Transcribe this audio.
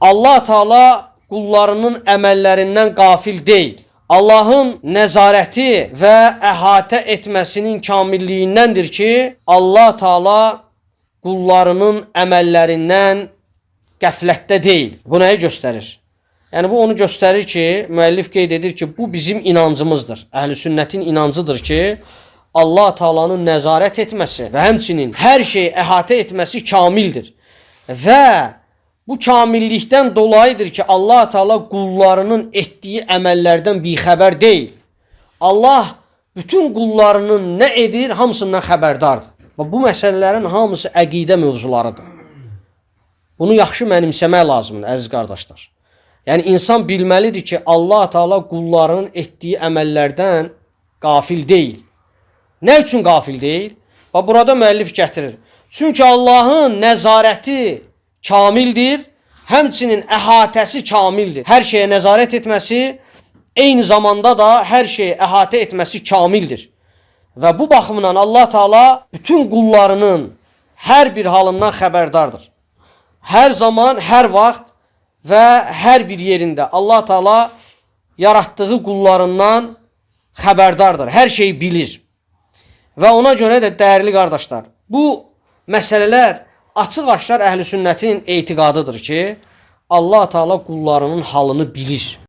Allah Taala qullarının əməllərindən qafil deyil. Allahın nəzarəti və əhatə etməsinin kamilliyindəndir ki, Allah Taala qullarının əməllərindən qəflətdə deyil. Bu nəyi göstərir? Yəni bu onu göstərir ki, müəllif qeyd edir ki, bu bizim inancımızdır. Əhl-i sünnətin inancıdır ki, Allah Taala'nın nəzarət etməsi və həmçinin hər şeyi əhatə etməsi kamildir. Və bu kamillikdən dolayıdır ki, Allah Taala qullarının etdiyi əməllərdən bixəbər deyil. Allah bütün qullarının nə edir, hamısından xəbərdardır. Və bu məsələlərin hamısı əqidə mövzularıdır. Bunu yaxşı mənimsəmək lazımdır, əziz qardaşlar. Yəni insan bilməlidir ki, Allah Taala qullarının etdiyi əməllərdən qafil deyil. Nə üçün qafil deyil? Və burada müəllif gətirir. Çünki Allahın nəzarəti kamildir, həmçinin əhatəsi kamildir. Hər şeyə nəzarət etməsi, eyni zamanda da hər şeyi əhatə etməsi kamildir. Və bu baxımdan Allah Taala bütün qullarının hər bir halından xəbərdardır. Hər zaman, hər vaxt və hər bir yerində Allah Taala yaratdığı qullarından xəbərdardır. Hər şeyi bilir. Və ona görə də dəyərli qardaşlar, bu məsələlər açıq-aşkar əhl-i sünnətin etiqadıdır ki, Allah Taala qullarının halını bilir.